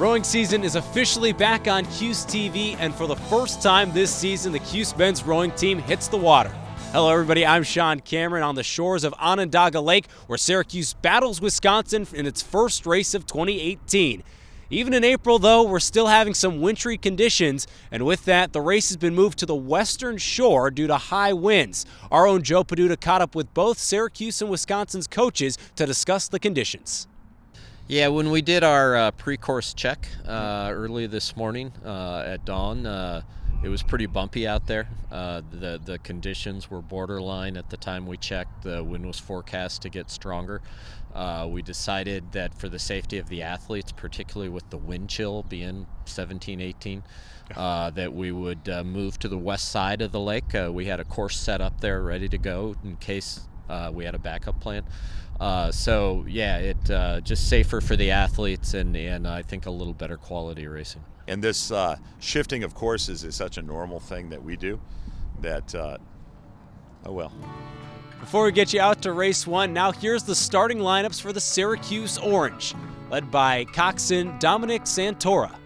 Rowing season is officially back on Cuse TV, and for the first time this season, the Cuse men's rowing team hits the water. Hello everybody, I'm Sean Cameron on the shores of Onondaga Lake, where Syracuse battles Wisconsin in its first race of 2018. Even in April, though, we're still having some wintry conditions, and with that, the race has been moved to the western shore due to high winds. Our own Joe Paduta caught up with both Syracuse and Wisconsin's coaches to discuss the conditions. Yeah, when we did our pre-course check early this morning at dawn, it was pretty bumpy out there. The conditions were borderline at the time we checked. The wind was forecast to get stronger. We decided that for the safety of the athletes, particularly with the wind chill being 17, 18, that we would move to the west side of the lake. We had a course set up there ready to go in case we had a backup plan. So yeah, it just safer for the athletes and I think a little better quality racing. And this shifting of courses is such a normal thing that we do that, oh well. Before we get you out to race one, now here's the starting lineups for the Syracuse Orange, led by coxswain Dominic Santora.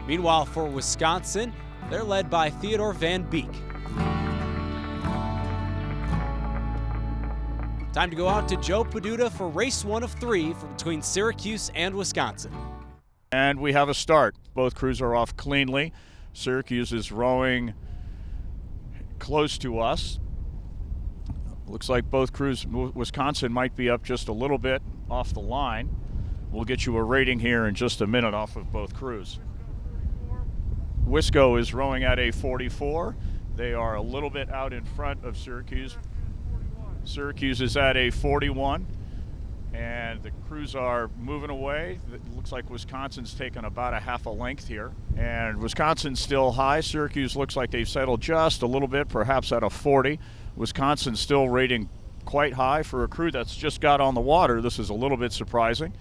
Meanwhile, for Wisconsin, they're led by Theodore Van Beek. Time to go out to Joe Paduta for race one of three between Syracuse and Wisconsin. And we have a start. Both crews are off cleanly. Syracuse is rowing close to us. Looks like both crews, Wisconsin might be up just a little bit off the line. We'll get you a rating here in just a minute off of both crews. Wisco is rowing at a 44. They are a little bit out in front of Syracuse. Syracuse is at a 41, and the crews are moving away. It looks like Wisconsin's taken about a half a length here, and Wisconsin's still high. Syracuse looks like they've settled just a little bit, perhaps at a 40. Wisconsin still rating quite high for a crew that's just got on the water. This is a little bit surprising.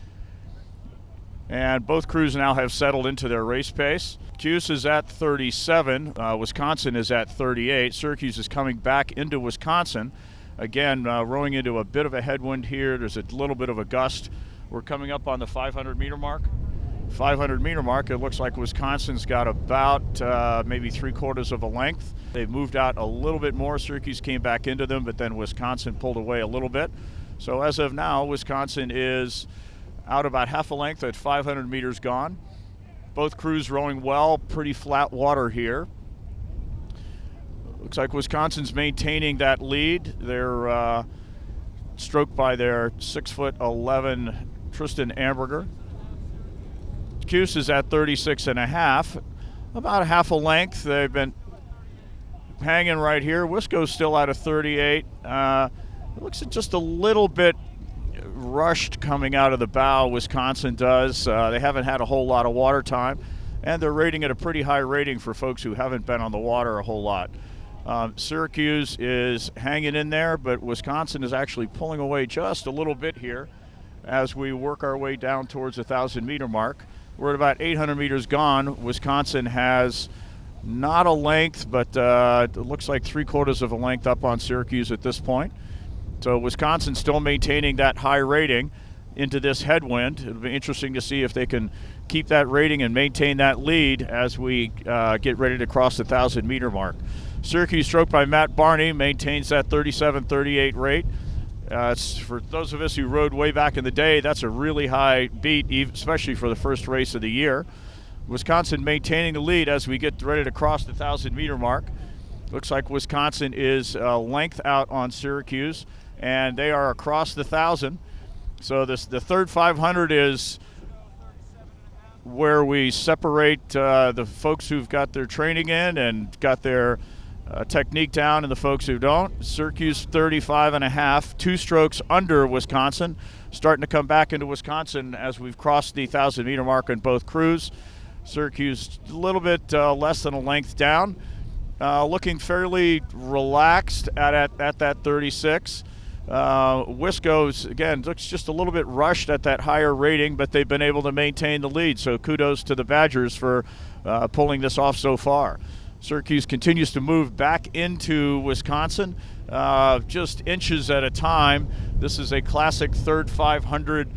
And both crews now have settled into their race pace. Cuse is at 37. Wisconsin is at 38. Syracuse is coming back into Wisconsin. Again, rowing into a bit of a headwind here. There's a little bit of a gust. We're coming up on the 500-meter mark. 500-meter mark, it looks like Wisconsin's got about maybe 3/4 of a length. They've moved out a little bit more. Syracuse came back into them, but then Wisconsin pulled away a little bit. So as of now, Wisconsin is out about half a length at 500 meters gone. Both crews rowing well, pretty flat water here. Looks like Wisconsin's maintaining that lead. They're stroked by their 6'11" Tristan Amberger. Cuse is at 36.5, about a half a length. They've been hanging right here. Wisco's still at a 38. It looks just a little bit rushed coming out of the bow. Wisconsin does. They haven't had a whole lot of water time, and they're rating at a pretty high rating for folks who haven't been on the water a whole lot. Syracuse is hanging in there, but Wisconsin is actually pulling away just a little bit here as we work our way down towards the 1,000-meter mark. We're at about 800 meters gone. Wisconsin has not a length, but it looks like 3/4 of a length up on Syracuse at this point. So Wisconsin still maintaining that high rating into this headwind. It'll be interesting to see if they can keep that rating and maintain that lead as we get ready to cross the 1,000-meter mark. Syracuse, stroked by Matt Barney, maintains that 37-38 rate. For those of us who rode way back in the day, that's a really high beat, especially for the first race of the year. Wisconsin maintaining the lead as we get ready to cross the 1,000-meter mark. Looks like Wisconsin is length out on Syracuse, and they are across the 1,000. So the third 500 is where we separate the folks who've got their training in and got their technique down and the folks who don't. Syracuse 35.5, 2 strokes under Wisconsin, starting to come back into Wisconsin as we've crossed the 1,000-meter mark on both crews. Syracuse a little bit less than a length down, looking fairly relaxed at that 36. Wisco's, again, looks just a little bit rushed at that higher rating, but they've been able to maintain the lead, so kudos to the Badgers for pulling this off so far. Syracuse continues to move back into Wisconsin, just inches at a time. This is a classic third 500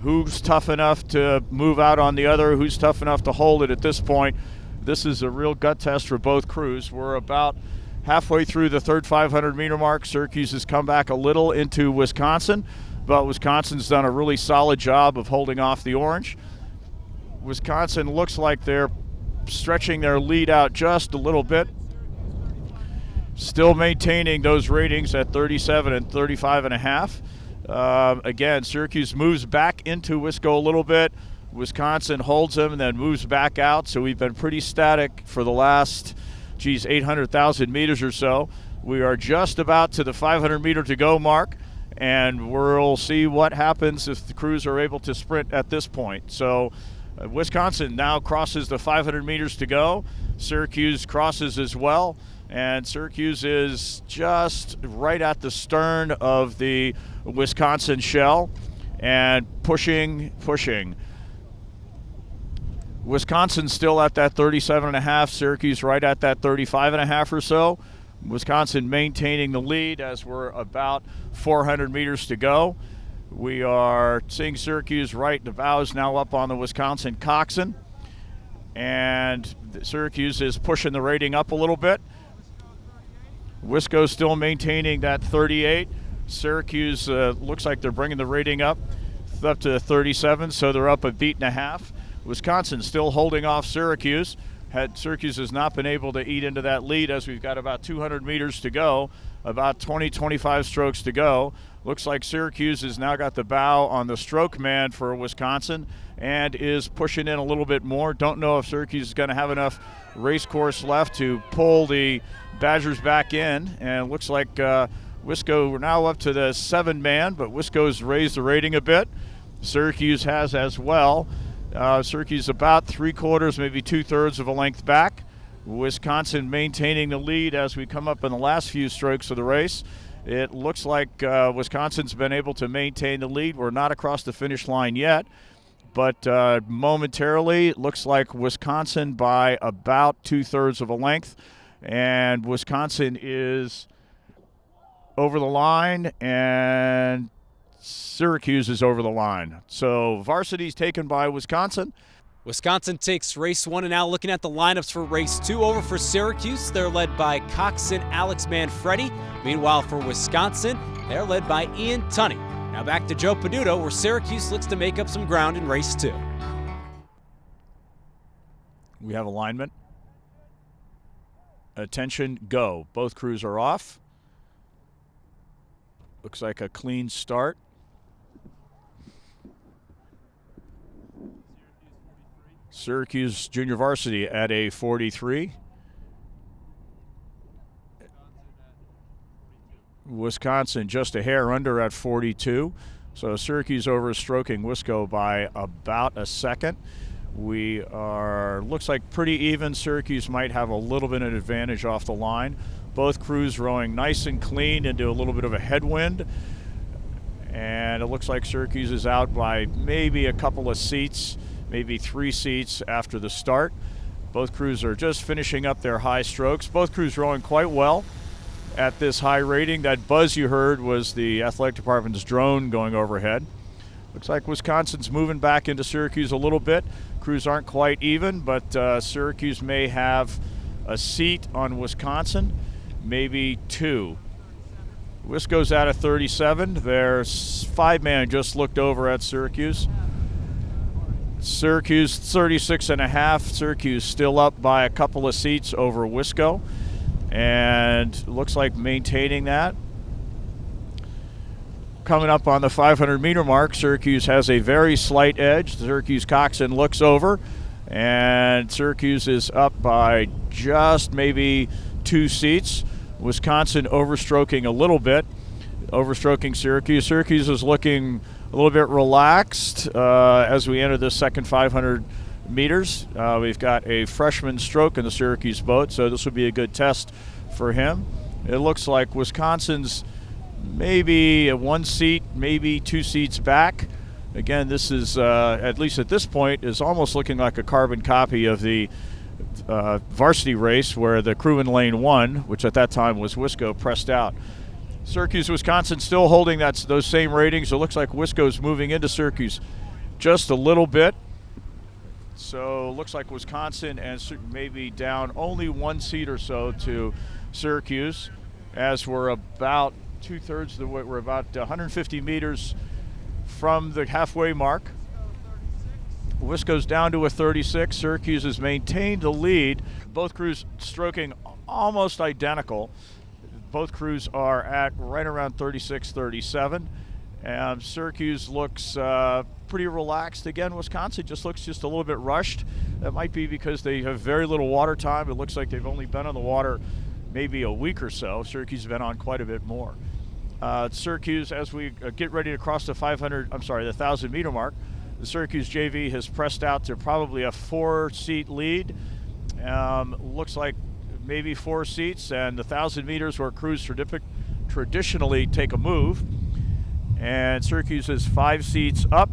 who's tough enough to move out on the other, who's tough enough to hold it at this point. This is a real gut test for both crews. We're about halfway through the third 500-meter mark. Syracuse has come back a little into Wisconsin, but Wisconsin's done a really solid job of holding off the orange. Wisconsin looks like they're stretching their lead out just a little bit. Still maintaining those ratings at 37 and 35 and a half. Again, Syracuse moves back into Wisco a little bit. Wisconsin holds them and then moves back out. So we've been pretty static for the last, 800,000 meters or so. We are just about to the 500 meter to go mark, and we'll see what happens if the crews are able to sprint at this point. So Wisconsin now crosses the 500 meters to go. Syracuse crosses as well. And Syracuse is just right at the stern of the Wisconsin shell and pushing. Wisconsin's still at that 37.5, Syracuse right at that 35.5 or so. Wisconsin maintaining the lead as we're about 400 meters to go. We are seeing Syracuse right, the bows now up on the Wisconsin coxswain. And Syracuse is pushing the rating up a little bit. Wisco still maintaining that 38. Syracuse looks like they're bringing the rating up to 37, so they're up a beat and a half. Wisconsin still holding off Syracuse. Syracuse has not been able to eat into that lead as we've got about 200 meters to go, about 20-25 strokes to go. Looks like Syracuse has now got the bow on the stroke man for Wisconsin and is pushing in a little bit more. Don't know if Syracuse is going to have enough race course left to pull the Badgers back in, and it looks like Wisco, we're now up to the 7-man, but Wisco's raised the rating a bit. Syracuse has as well. Syracuse about 3/4, maybe 2/3 of a length back. Wisconsin maintaining the lead as we come up in the last few strokes of the race. It looks like Wisconsin's been able to maintain the lead. We're not across the finish line yet, but momentarily it looks like Wisconsin by about 2/3 of a length. And Wisconsin is over the line, and Syracuse is over the line. So varsity's taken by Wisconsin. Wisconsin takes race 1, and now looking at the lineups for race 2. Over for Syracuse, they're led by coxswain Alex Manfredi. Meanwhile, for Wisconsin, they're led by Ian Tunney. Now back to Joe Peduto, where Syracuse looks to make up some ground in race 2. We have alignment. Attention, go. Both crews are off. Looks like a clean start. Syracuse junior varsity at a 43. Wisconsin just a hair under at 42. So Syracuse overstroking Wisco by about a second. We are, looks like pretty even. Syracuse might have a little bit of advantage off the line. Both crews rowing nice and clean into a little bit of a headwind. And it looks like Syracuse is out by maybe a couple of seats, maybe 3 seats after the start. Both crews are just finishing up their high strokes. Both crews rowing quite well at this high rating. That buzz you heard was the athletic department's drone going overhead. Looks like Wisconsin's moving back into Syracuse a little bit. Crews aren't quite even, but Syracuse may have a seat on Wisconsin, maybe 2. Wisco's out of 37. Their 5-man just looked over at Syracuse. Syracuse 36.5. Syracuse still up by a couple of seats over Wisco, and looks like maintaining that. Coming up on the 500-meter mark, Syracuse has a very slight edge. Syracuse coxswain looks over, and Syracuse is up by just maybe 2 seats. Wisconsin overstroking a little bit, overstroking Syracuse. Syracuse is looking a little bit relaxed as we enter the second 500 meters. We've got a freshman stroke in the Syracuse boat, so this will be a good test for him. It looks like Wisconsin's maybe a 1 seat, maybe 2 seats back. Again, this is, at least at this point, is almost looking like a carbon copy of the varsity race where the crew in lane 1, which at that time was Wisco, pressed out. Syracuse, Wisconsin still holding those same ratings. It looks like Wisco's moving into Syracuse. just a little bit. So looks like Wisconsin and maybe down only 1 seat or so to Syracuse, as we're about 2/3 of the way. We're about 150 meters from the halfway mark. Wisco's down to a 36. Syracuse has maintained the lead. Both crews stroking almost identical. Both crews are at right around 36, 37. Syracuse looks pretty relaxed. Again, Wisconsin just looks just a little bit rushed. That might be because they have very little water time. It looks like they've only been on the water maybe a week or so. Syracuse has been on quite a bit more. Syracuse, as we get ready to cross the 1,000 meter mark, the Syracuse JV has pressed out to probably a 4-seat lead. Looks like maybe 4 seats, and the 1,000 meters where crews traditionally take a move. And Syracuse is 5 seats up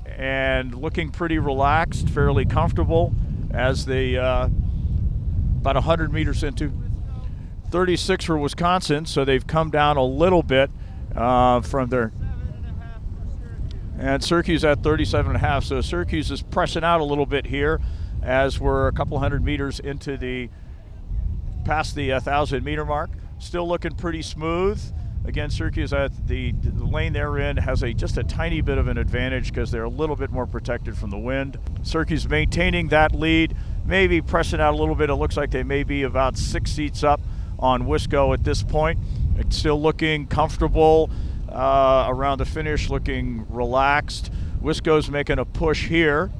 and looking pretty relaxed, fairly comfortable as they about 100 meters into 36 for Wisconsin, so they've come down a little bit from their, and Syracuse at 37.5. So Syracuse is pressing out a little bit here as we're a couple hundred meters into past the 1,000 meter mark. Still looking pretty smooth. Again, Syracuse at the lane they're in has just a tiny bit of an advantage because they're a little bit more protected from the wind. Syracuse maintaining that lead, maybe pressing out a little bit. It looks like they may be about 6 seats up on Wisco at this point. It's still looking comfortable around the finish, looking relaxed. Wisco's making a push here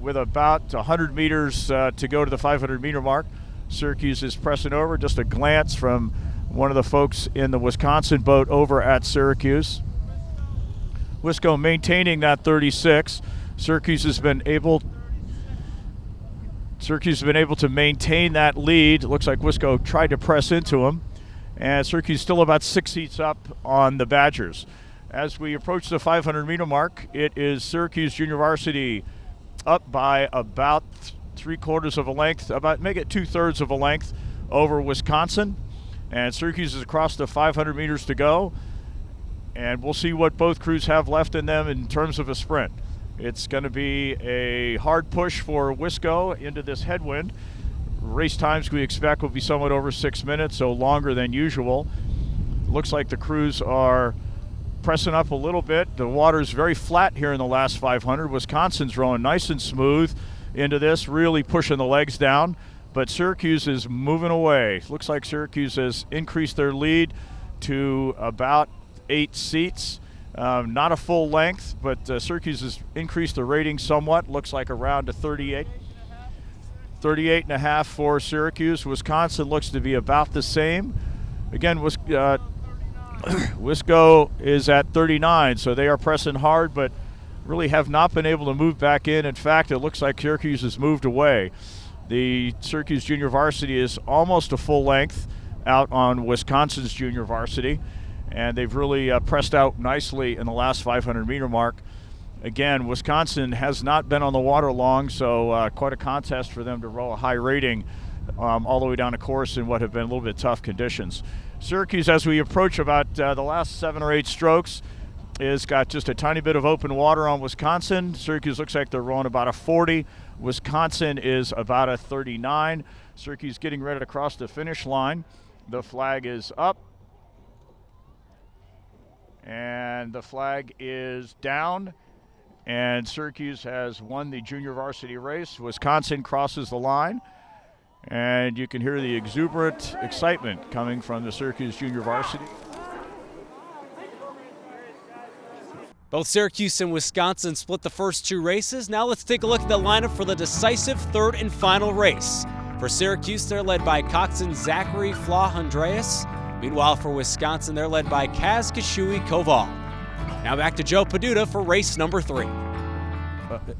with about 100 meters to go to the 500 meter mark. Syracuse is pressing over. Just a glance from one of the folks in the Wisconsin boat over at Syracuse. Wisco maintaining that 36. Syracuse has been able to maintain that lead. Looks like Wisco tried to press into him. And Syracuse still about 6 seats up on the Badgers. As we approach the 500 meter mark, it is Syracuse Junior Varsity up by about 3/4 of a length, make it 2/3 of a length over Wisconsin. And Syracuse is across the 500 meters to go. And we'll see what both crews have left in them in terms of a sprint. It's going to be a hard push for Wisco into this headwind. Race times we expect will be somewhat over 6 minutes, so longer than usual. Looks like the crews are pressing up a little bit. The water's very flat here in the last 500. Wisconsin's rowing nice and smooth into this, really pushing the legs down. But Syracuse is moving away. Looks like Syracuse has increased their lead to about 8 seats. Not a full length, but Syracuse has increased the rating somewhat. Looks like around a 38. 38.5 for Syracuse. Wisconsin looks to be about the same. Again, Wisco is at 39, so they are pressing hard, but really have not been able to move back in. In fact, it looks like Syracuse has moved away. The Syracuse Junior Varsity is almost a full length out on Wisconsin's Junior Varsity, and they've really pressed out nicely in the last 500 meter mark. Again, Wisconsin has not been on the water long, so quite a contest for them to row a high rating all the way down the course in what have been a little bit tough conditions. Syracuse, as we approach about the last 7 or 8 strokes, is got just a tiny bit of open water on Wisconsin. Syracuse looks like they're rowing about a 40. Wisconsin is about a 39. Syracuse getting ready to cross the finish line. The flag is up. And the flag is down. And Syracuse has won the junior varsity race. Wisconsin crosses the line. And you can hear the exuberant excitement coming from the Syracuse Junior Varsity. Both Syracuse and Wisconsin split the first 2 races. Now let's take a look at the lineup for the decisive 3rd and final race. For Syracuse, they're led by coxswain Zachary Flaw-Andreas. Meanwhile, for Wisconsin, they're led by Kaz Kashui Koval. Now back to Joe Paduta for race number 3.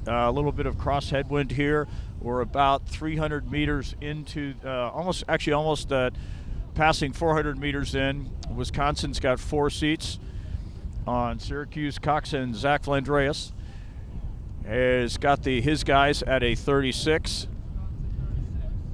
A little bit of cross headwind here. We're about 300 meters into, almost passing 400 meters in. Wisconsin's got 4 seats. On Syracuse, coxswain Zach Flandreas has got his guys at a 36.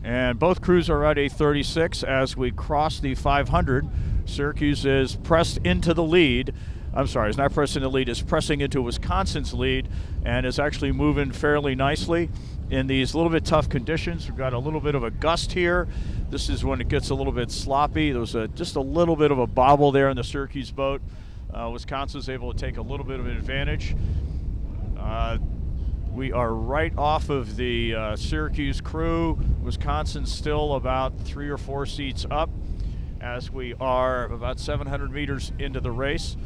And both crews are at a 36 as we cross the 500. Syracuse is pressed into the lead. is not pressing the lead, is pressing into Wisconsin's lead and is actually moving fairly nicely in these little bit tough conditions. We've got a little bit of a gust here. This is when it gets a little bit sloppy. There was just a little bit of a bobble there in the Syracuse boat. Wisconsin's able to take a little bit of an advantage. We are right off of the Syracuse crew. Wisconsin's still about 3 or 4 seats up as we are about 700 meters into the race.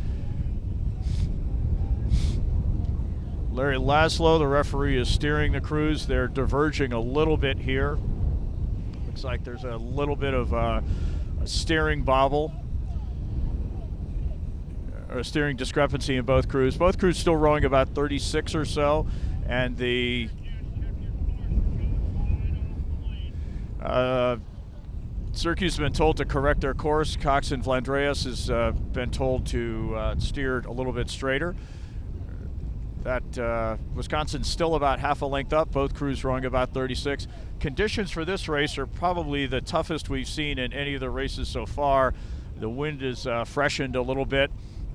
Larry Laszlo, the referee, is steering the crews. They're diverging a little bit here. Looks like there's a little bit of a steering bobble, or a steering discrepancy in both crews. Both crews still rowing about 36 or so, and the Syracuse has been told to correct their course. Coxswain Vlandreas has been told to steer a little bit straighter. That Wisconsin's still about half a length up, both crews rowing about 36. Conditions for this race are probably the toughest we've seen in any of the races so far. The wind is freshened a little bit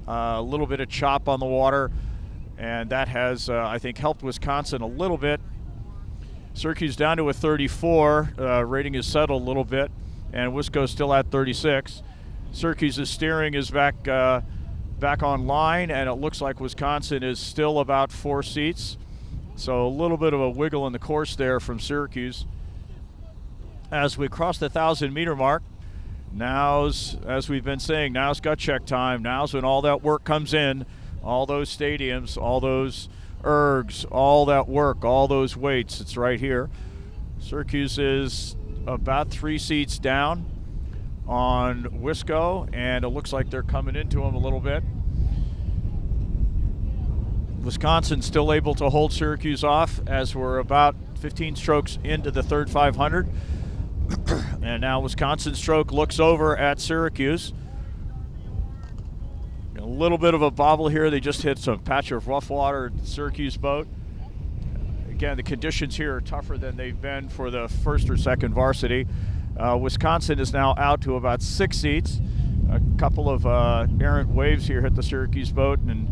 of chop on the water, and that has, I think, helped Wisconsin a little bit. Syracuse down to a 34, rating is settled a little bit, and Wisco's still at 36. Syracuse's steering is back online, and it looks like Wisconsin is still about 4 seats. So a little bit of a wiggle in the course there from Syracuse. As we cross the 1,000-meter mark, now's, as we've been saying, now's gut check time. Now's when all that work comes in, all those stadiums, all those ergs, all that work, all those weights. It's right here. Syracuse is about 3 seats down on Wisco, and it looks like they're coming into him a little bit. Wisconsin still able to hold Syracuse off as we're about 15 strokes into the third 500. And now Wisconsin's stroke looks over at Syracuse. A little bit of a bobble here. They just hit some patch of rough water at the Syracuse boat. Again, the conditions here are tougher than they've been for the first or second varsity. Wisconsin is now out to about 6 seats. A couple of errant waves here hit the Syracuse boat and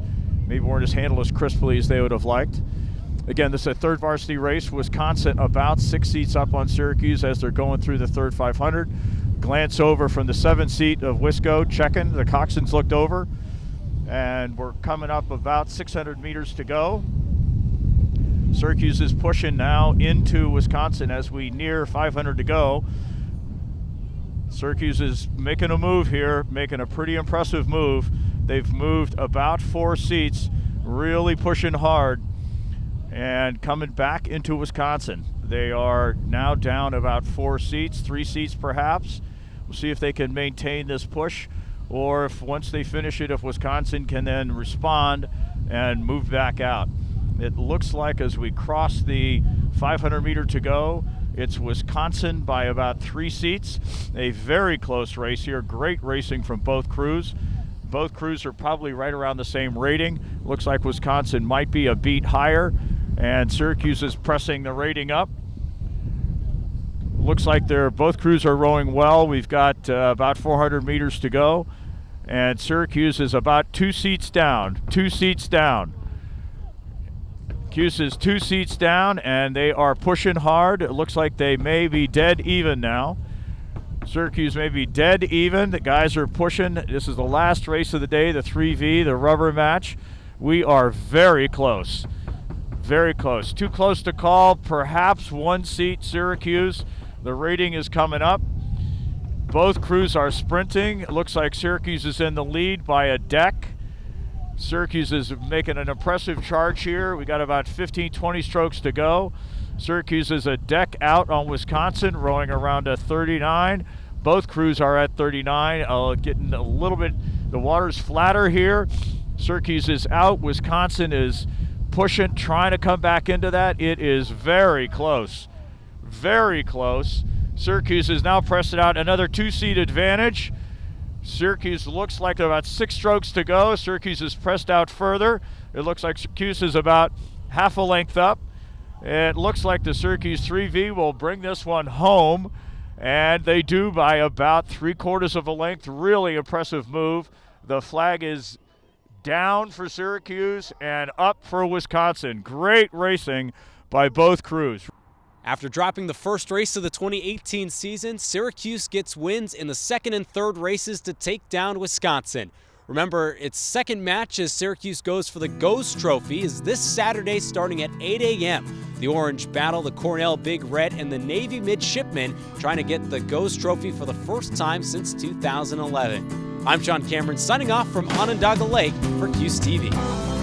maybe weren't as handled as crisply as they would have liked. Again, this is a third varsity race. Wisconsin about 6 seats up on Syracuse as they're going through the third 500. Glance over from the 7th seat of Wisco, checking. The coxswains looked over, and we're coming up about 600 meters to go. Syracuse is pushing now into Wisconsin as we near 500 to go. Syracuse is making a move here, making a pretty impressive move. They've moved about 4 seats, really pushing hard and coming back into Wisconsin. They are now down about 4 seats, 3 seats perhaps. We'll see if they can maintain this push, or if once they finish it, if Wisconsin can then respond and move back out. It looks like as we cross the 500 meter to go, it's Wisconsin by about 3 seats. A very close race here. Great racing from both crews. Both crews are probably right around the same rating. Looks like Wisconsin might be a beat higher, and Syracuse is pressing the rating up. Looks like both crews are rowing well. We've got about 400 meters to go, and Syracuse is about 2 seats down. 2 seats down. Syracuse is 2 seats down, and they are pushing hard. It looks like they may be dead even now. Syracuse may be dead even. The guys are pushing. This is the last race of the day, the 3V, the rubber match. We are very close. Very close. Too close to call. Perhaps 1 seat Syracuse. The rating is coming up. Both crews are sprinting. It looks like Syracuse is in the lead by a deck. Syracuse is making an impressive charge here. We got about 15, 20 strokes to go. Syracuse is a deck out on Wisconsin, rowing around a 39. Both crews are at 39, getting a little bit, the water's flatter here. Syracuse is out. Wisconsin is pushing, trying to come back into that. It is very close, very close. Syracuse is now pressing out another 2-seat advantage. Syracuse looks like about 6 strokes to go. Syracuse is pressed out further. It looks like Syracuse is about half a length up. It looks like the Syracuse 3V will bring this one home, and they do by about 3/4 of a length. Really impressive move. The flag is down for Syracuse and up for Wisconsin. Great racing by both crews. After dropping the first race of the 2018 season, Syracuse gets wins in the second and third races to take down Wisconsin. Remember, its second match as Syracuse goes for the Ghost Trophy is this Saturday starting at 8 a.m. The Orange battle the Cornell Big Red and the Navy Midshipmen, trying to get the Ghost Trophy for the first time since 2011. I'm Sean Cameron signing off from Onondaga Lake for Cuse TV.